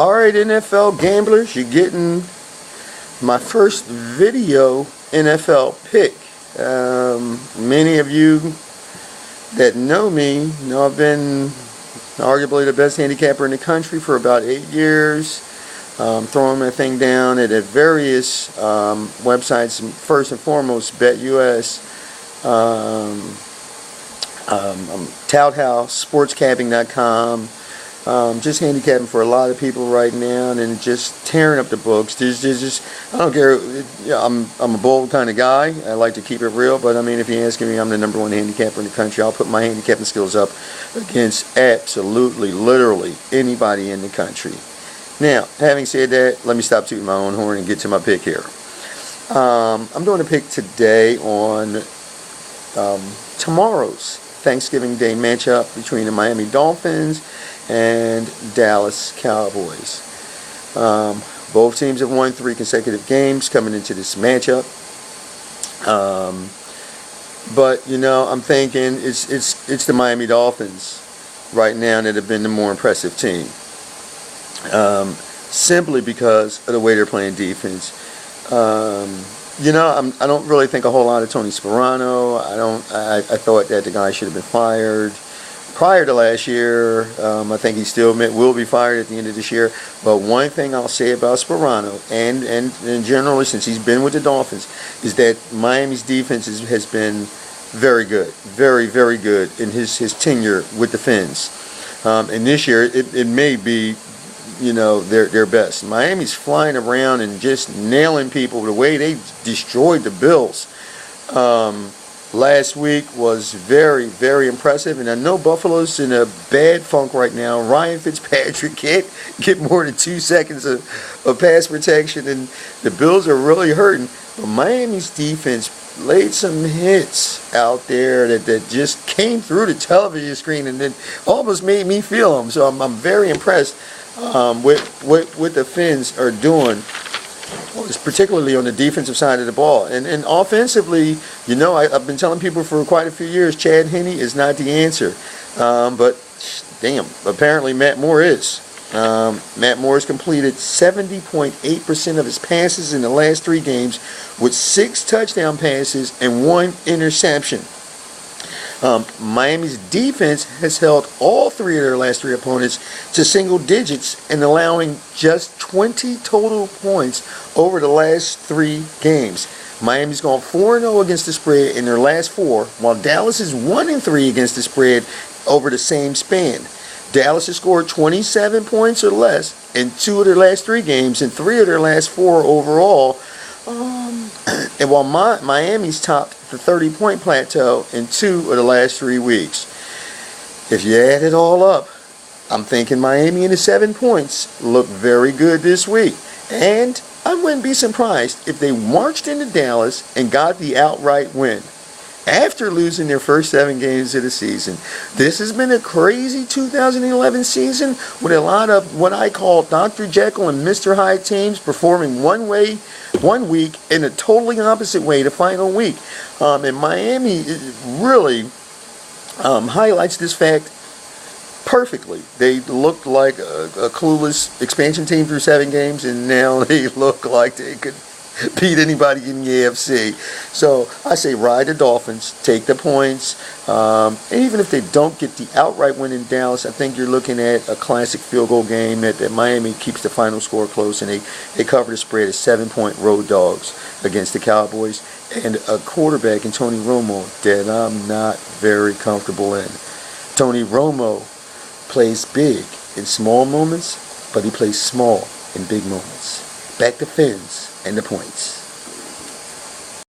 Alright, NFL gamblers, you're getting my first video NFL pick. Many of you that know me know I've been arguably the best handicapper in the country for about 8 years. Throwing my thing down at various websites, first and foremost BetUS, Touthouse, sportscapping.com. Just handicapping for a lot of people right now, and just tearing up the books. There's just, I don't care. I'm a bold kind of guy. I like to keep it real, but I mean, if you're asking me, I'm the #1 handicapper in the country. I'll put my handicapping skills up against absolutely, literally anybody in the country. Now, having said that, let me stop tooting my own horn and get to my pick here. I'm doing a pick today on tomorrow's Thanksgiving Day matchup between the Miami Dolphins and Dallas Cowboys. Both teams have won 3 consecutive games coming into this matchup. But you know, I'm thinking it's the Miami Dolphins right now that have been the more impressive team. Simply because of the way they're playing defense. You know, I don't really think a whole lot of Tony Sparano. I thought that the guy should have been fired prior to last year. I think he still will be fired at the end of this year. But one thing I'll say about Sparano, and generally since he's been with the Dolphins, is that Miami's defense has been very good, very, very good in his tenure with the Fins. And this year it may be, you know, their best. Miami's flying around and just nailing people. The way they destroyed the Bills last week was very, very impressive. And I know Buffalo's in a bad funk right now. Ryan Fitzpatrick can't get more than 2 seconds of pass protection, and the Bills are really hurting. But Miami's defense laid some hits out there that just came through the television screen and then almost made me feel them. So I'm very impressed with what the Fins are doing, particularly on the defensive side of the ball. And offensively, you know, I've been telling people for quite a few years, Chad Henne is not the answer. But damn, apparently Matt Moore is. Matt Moore has completed 70.8% of his passes in the last 3 games, with 6 touchdown passes and 1 interception. Miami's defense has held all 3 of their last 3 opponents to single digits and allowing just 20 total points over the last 3 games. Miami's gone 4-0 against the spread in their last 4, while Dallas is 1-3 against the spread over the same span. Dallas has scored 27 points or less in 2 of their last 3 games and 3 of their last 4 overall. And while Miami's topped the 30-point plateau in 2 of the last 3 weeks. If you add it all up, I'm thinking Miami in the 7 points look very good this week. And I wouldn't be surprised if they marched into Dallas and got the outright win after losing their first 7 games of the season. This has been a crazy 2011 season with a lot of what I call Dr. Jekyll and Mr. Hyde teams performing one week in a totally opposite way the final week. And Miami really highlights this fact perfectly. They looked like a clueless expansion team through 7 games, and now they look like they could beat anybody in the AFC. So I say ride the Dolphins, take the points. And even if they don't get the outright win in Dallas, I think you're looking at a classic field goal game that Miami keeps the final score close, and they cover the spread as 7-point road dogs against the Cowboys, and a quarterback in Tony Romo that I'm not very comfortable in. Tony Romo plays big in small moments, but he plays small in big moments. Back to Fins and the points.